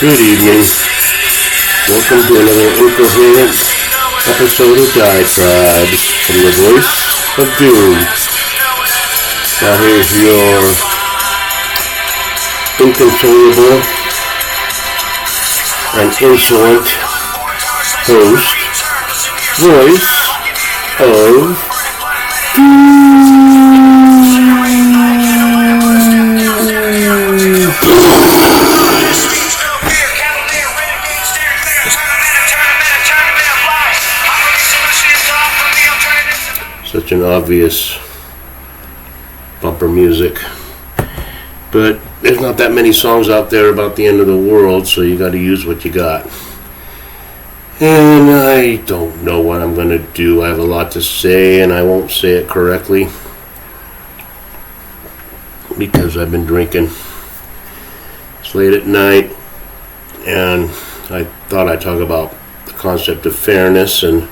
Good evening. Welcome to another incoherent episode of Diatribes from the voice of Doom. Now here's your inconsolable and insolent host, voice of Such an obvious bumper music, but there's not that many songs out there about the end of the world, so you got to use what you got. And I don't know what I'm going to do. I have a lot to say, and I won't say it correctly because I've been drinking. It's late at night, and I thought I'd talk about the concept of fairness and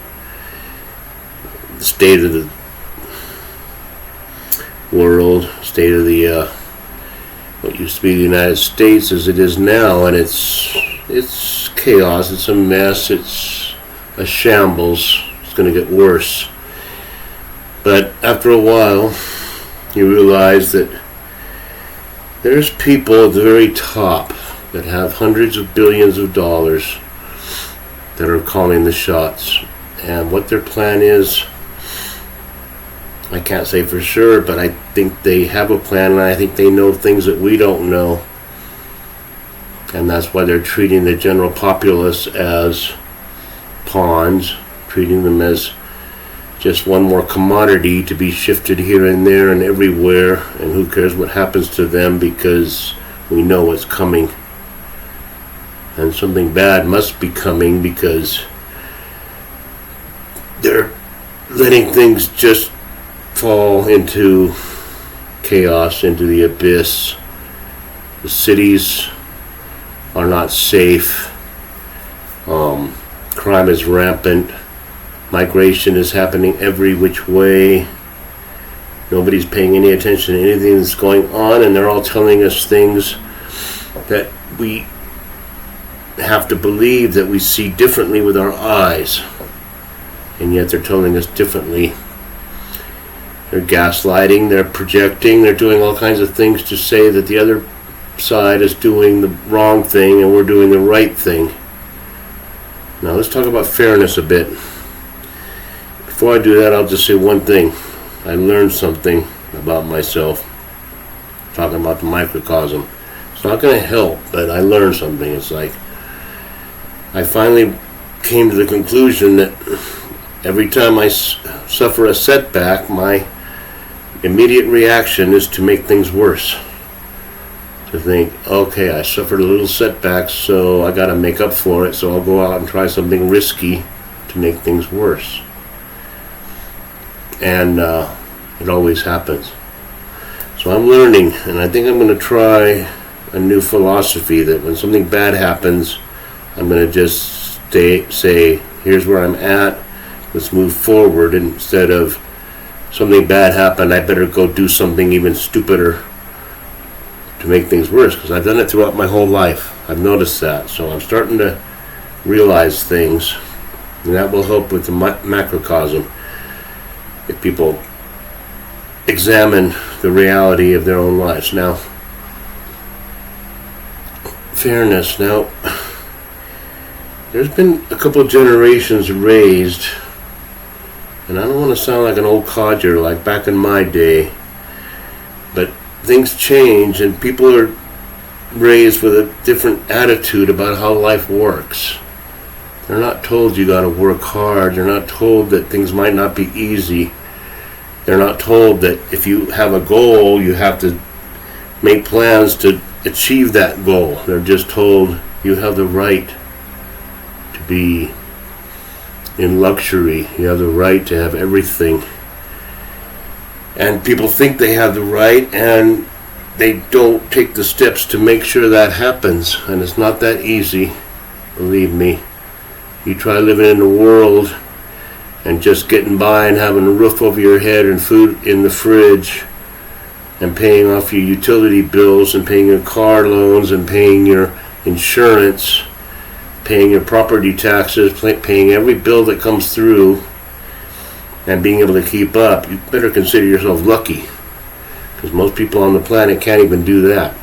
the state of the world, state of the what used to be the United States as it is now, and it's chaos, it's a mess, it's a shambles. It's going to get worse. But after a while, you realize that there's people at the very top that have hundreds of billions of dollars that are calling the shots, and what their plan is, I can't say for sure, but I think they have a plan, and I think they know things that we don't know. And that's why they're treating the general populace as pawns, treating them as just one more commodity to be shifted here and there and everywhere, and who cares what happens to them because we know what's coming. And something bad must be coming because they're letting things just fall into chaos, into the abyss. The cities are not safe. Crime is rampant. Migration is happening every which way. Nobody's paying any attention to anything that's going on, and they're all telling us things that we have to believe that we see differently with our eyes, and yet they're telling us differently. They're gaslighting, they're projecting, they're doing all kinds of things to say that the other side is doing the wrong thing and we're doing the right thing. Now let's talk about fairness a bit. Before I do that, I'll just say one thing. I learned something about myself, talking about the microcosm. It's not going to help, but I learned something. It's like I finally came to the conclusion that every time I suffer a setback, my immediate reaction is to make things worse. To think, okay, I suffered a little setback, so I got to make up for it, so I'll go out and try something risky to make things worse. And it always happens. So I'm learning, and I think I'm going to try a new philosophy that when something bad happens, I'm going to just say, here's where I'm at, let's move forward, instead of something bad happened, I better go do something even stupider to make things worse, because I've done it throughout my whole life. I've noticed that. So I'm starting to realize things, and that will help with the macrocosm if people examine the reality of their own lives. Now, fairness. Now, there's been a couple of generations raised, and I don't want to sound like an old codger like back in my day, but things change and people are raised with a different attitude about how life works. They're not told you got to work hard. They're not told that things might not be easy. They're not told that if you have a goal, you have to make plans to achieve that goal. They're just told you have the right to be in luxury. You have the right to have everything. And people think they have the right, and they don't take the steps to make sure that happens. And it's not that easy, believe me. You try living in the world and just getting by and having a roof over your head and food in the fridge and paying off your utility bills and paying your car loans and paying your insurance, paying your property taxes, paying every bill that comes through, and being able to keep up, you better consider yourself lucky, because most people on the planet can't even do that.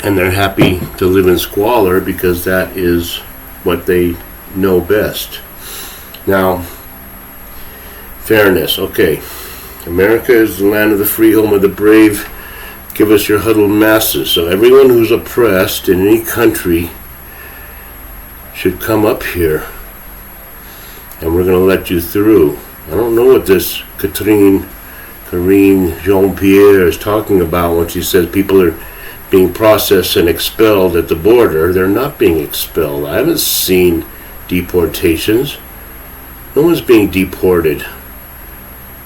And they're happy to live in squalor because that is what they know best. Now, fairness. Okay, America is the land of the free, home of the brave. Give us your huddled masses. So everyone who's oppressed in any country should come up here, and we're going to let you through. I don't know what this Karine Jean-Pierre is talking about when she says people are being processed and expelled at the border. They're not being expelled. I haven't seen deportations. No one's being deported.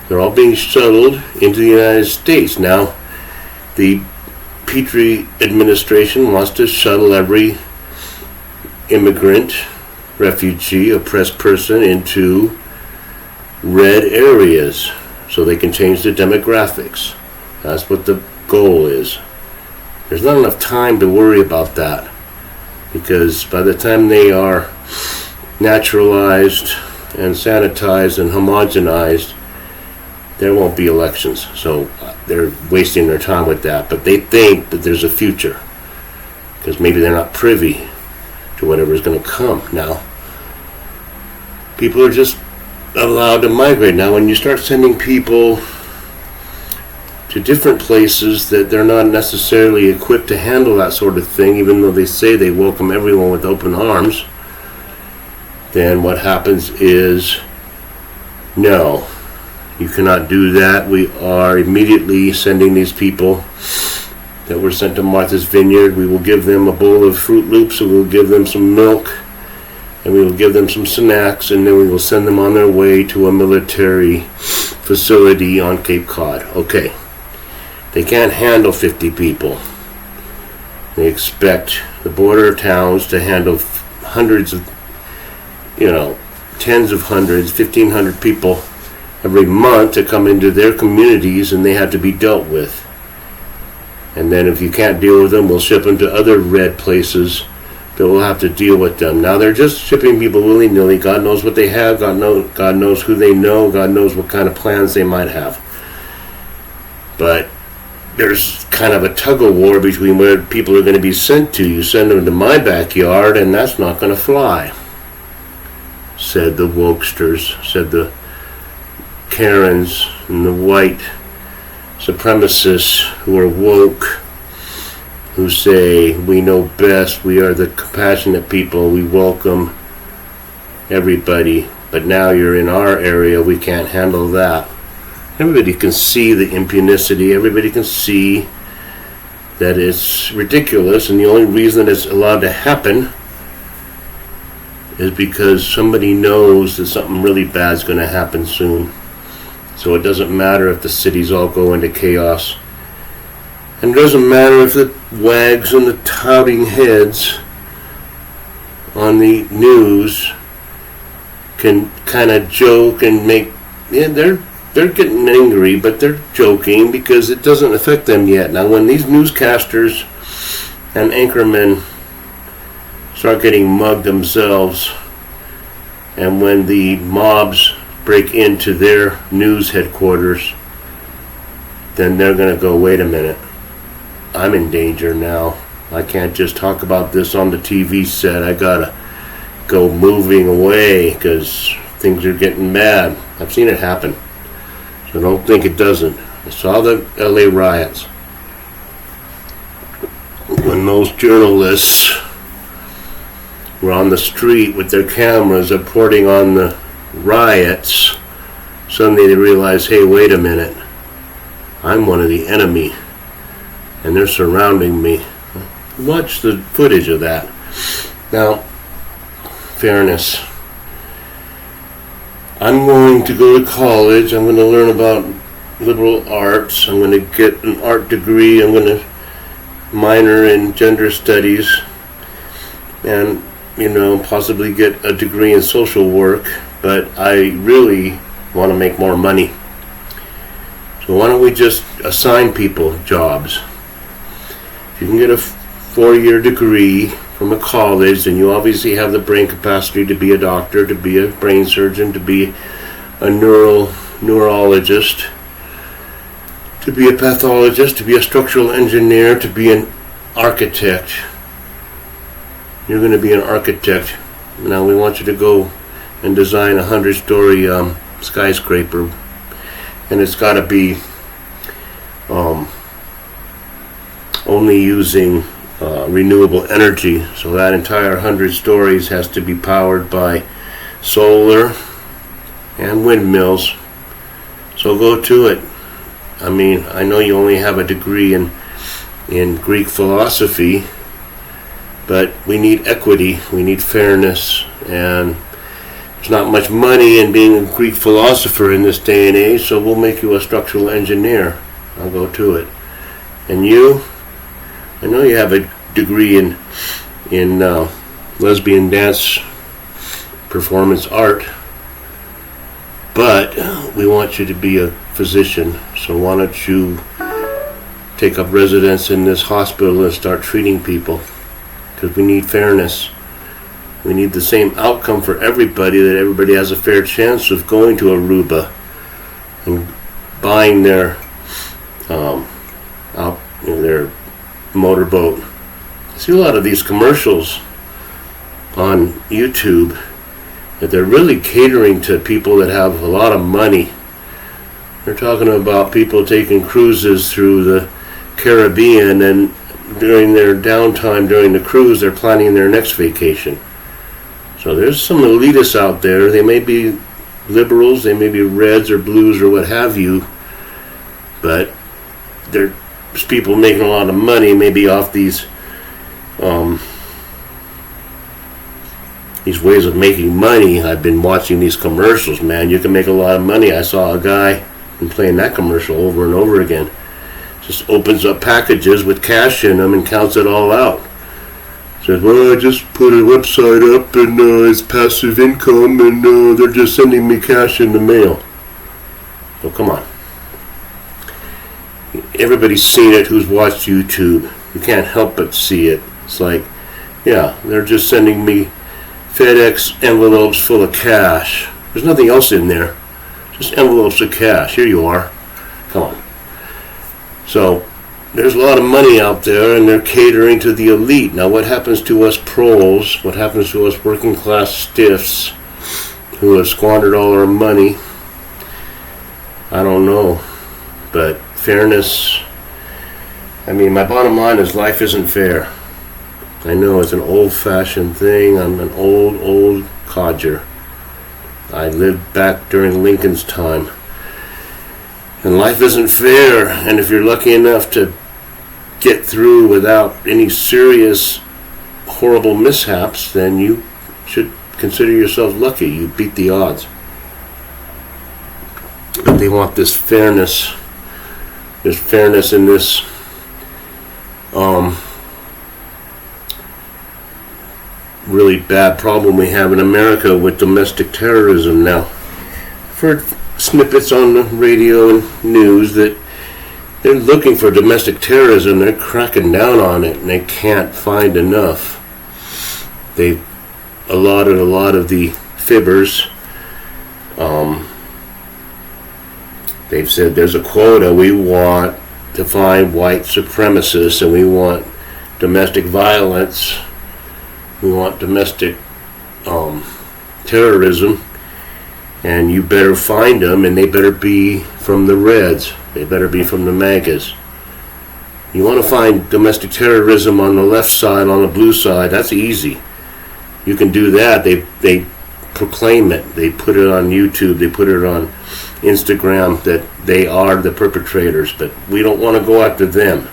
They're all being shuttled into the United States. Now, the Petrie administration wants to shuttle every immigrant, refugee, oppressed person into red areas so they can change the demographics. That's what the goal is. There's not enough time to worry about that, because by the time they are naturalized and sanitized and homogenized, there won't be elections. So they're wasting their time with that. But they think that there's a future, because maybe they're not privy to whatever's going to come. Now, people are just allowed to migrate. Now, when you start sending people to different places that they're not necessarily equipped to handle that sort of thing, even though they say they welcome everyone with open arms, then what happens is, no, you cannot do that. We are immediately sending these people that were sent to Martha's Vineyard. We will give them a bowl of Fruit Loops, and we'll give them some milk, and we will give them some snacks, and then we will send them on their way to a military facility on Cape Cod. Okay. They can't handle 50 people. They expect the border towns to handle hundreds of, tens of hundreds, 1,500 people every month to come into their communities, and they have to be dealt with. And then if you can't deal with them, we'll ship them to other red places that will have to deal with them. Now, they're just shipping people willy-nilly. God knows what they have. God knows who they know. God knows what kind of plans they might have. But there's kind of a tug-of-war between where people are going to be sent to. You send them to my backyard, and that's not going to fly, said the wokesters, said the Karens and the white supremacists who are woke, who say, we know best, we are the compassionate people, we welcome everybody, but now you're in our area, we can't handle that. Everybody can see the impunicity, everybody can see that it's ridiculous, and the only reason it's allowed to happen is because somebody knows that something really bad is going to happen soon. So it doesn't matter if the cities all go into chaos. And it doesn't matter if the wags and the touting heads on the news can kind of joke and make, they're getting angry, but they're joking because it doesn't affect them yet. Now, when these newscasters and anchormen start getting mugged themselves, and when the mobs break into their news headquarters, then they're going to go, wait a minute, I'm in danger now. I can't just talk about this on the TV set. I got to go moving away because things are getting bad. I've seen it happen. So don't think it doesn't. I saw the LA riots. When those journalists were on the street with their cameras reporting on the riots, suddenly they realized, hey, wait a minute, I'm one of the enemy, and they're surrounding me. Watch the footage of that. Now, fairness. I'm going to go to college. I'm going to learn about liberal arts. I'm going to get an art degree. I'm going to minor in gender studies and, possibly get a degree in social work. But I really want to make more money. So why don't we just assign people jobs? If you can get a 4-year degree from a college, then you obviously have the brain capacity to be a doctor, to be a brain surgeon, to be a neurologist, to be a pathologist, to be a structural engineer, to be an architect. You're going to be an architect. Now we want you to go and design a 100-story skyscraper, and it's got to be only using renewable energy. So that entire 100 stories has to be powered by solar and windmills. So go to it. I mean, I know you only have a degree in Greek philosophy, but we need equity, we need fairness, and there's not much money in being a Greek philosopher in this day and age, so we'll make you a structural engineer. I'll go to it. And you, I know you have a degree in lesbian dance performance art, but we want you to be a physician, so why don't you take up residence in this hospital and start treating people? Because we need fairness. We need the same outcome for everybody, that everybody has a fair chance of going to Aruba and buying their their motorboat. I see a lot of these commercials on YouTube that they're really catering to people that have a lot of money. They're talking about people taking cruises through the Caribbean, and during their downtime during the cruise, they're planning their next vacation. So there's some elitists out there. They may be liberals, they may be reds or blues or what have you, but there's people making a lot of money, maybe off these ways of making money. I've been watching these commercials, man. You can make a lot of money. I saw a guy playing that commercial over and over again. Just opens up packages with cash in them and counts it all out. Says, well, I just put a website up and it's passive income, and they're just sending me cash in the mail. Oh, come on. Everybody's seen it who's watched YouTube. You can't help but see it. It's like, yeah, they're just sending me FedEx envelopes full of cash. There's nothing else in there. Just envelopes of cash. Here you are. Come on. So there's a lot of money out there, and they're catering to the elite. Now what happens to us proles? What happens to us working class stiffs who have squandered all our money? I don't know. But fairness, I mean, my bottom line is life isn't fair. I know it's an old-fashioned thing. I'm an old codger. I lived back during Lincoln's time. And life isn't fair. And if you're lucky enough to get through without any serious, horrible mishaps, then you should consider yourself lucky. You beat the odds. But they want this fairness. There's fairness in this really bad problem we have in America with domestic terrorism now. I've heard snippets on the radio and news that they're looking for domestic terrorism. They're cracking down on it, and they can't find enough. They've allotted a lot of the fibbers. They've said there's a quota. We want to find white supremacists, and we want domestic violence. We want domestic terrorism, and you better find them, and they better be from the Reds. They better be from the MAGAs. You want to find domestic terrorism on the left side, on the blue side, that's easy. You can do that. They proclaim it. They put it on YouTube. They put it on Instagram that they are the perpetrators, but we don't want to go after them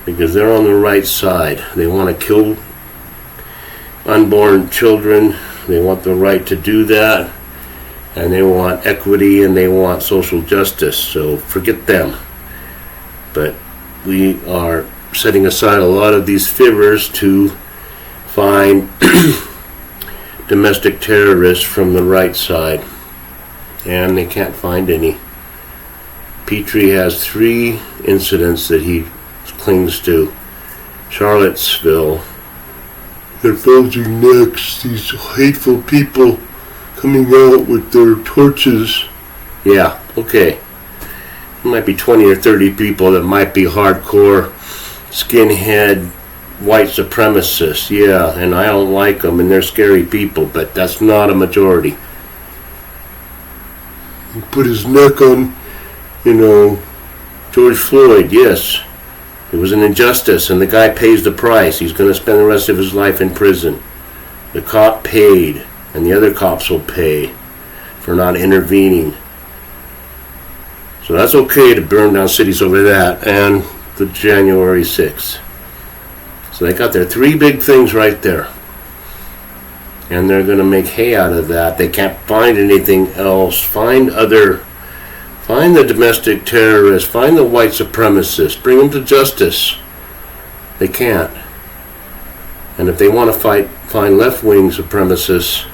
because they're on the right side. They want to kill unborn children. They want the right to do that, and they want equity, and they want social justice. So forget them. But we are setting aside a lot of these fibbers to find domestic terrorists from the right side, and they can't find any. Petrie has 3 incidents that he clings to, Charlottesville. They're bulging necks, these hateful people coming out with their torches. Yeah, okay. There might be 20 or 30 people that might be hardcore, skinhead, white supremacists. Yeah, and I don't like them, and they're scary people, but that's not a majority. He put his neck on, George Floyd, yes. It was an injustice, and the guy pays the price. He's going to spend the rest of his life in prison. The cop paid, and the other cops will pay for not intervening. So that's okay to burn down cities over that, and the January 6th. So they got their three big things right there. And they're going to make hay out of that. They can't find anything else. Find the domestic terrorists, find the white supremacists, bring them to justice. They can't. And if they want to find left-wing supremacists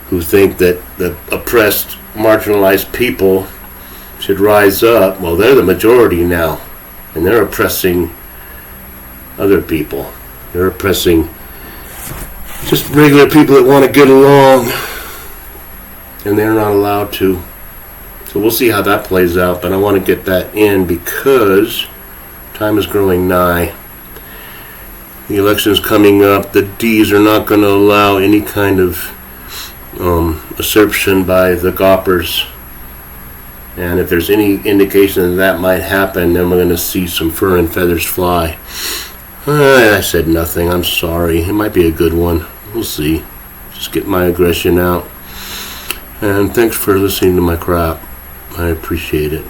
who think that the oppressed, marginalized people should rise up, well, they're the majority now. And they're oppressing other people. They're oppressing just regular people that want to get along. And they're not allowed to. So we'll see how that plays out, but I want to get that in because time is growing nigh. The election's coming up. The D's are not going to allow any kind of usurpation by the goppers. And if there's any indication that might happen, then we're going to see some fur and feathers fly. I said nothing. I'm sorry. It might be a good one. We'll see. Just get my aggression out. And thanks for listening to my crap. I appreciate it.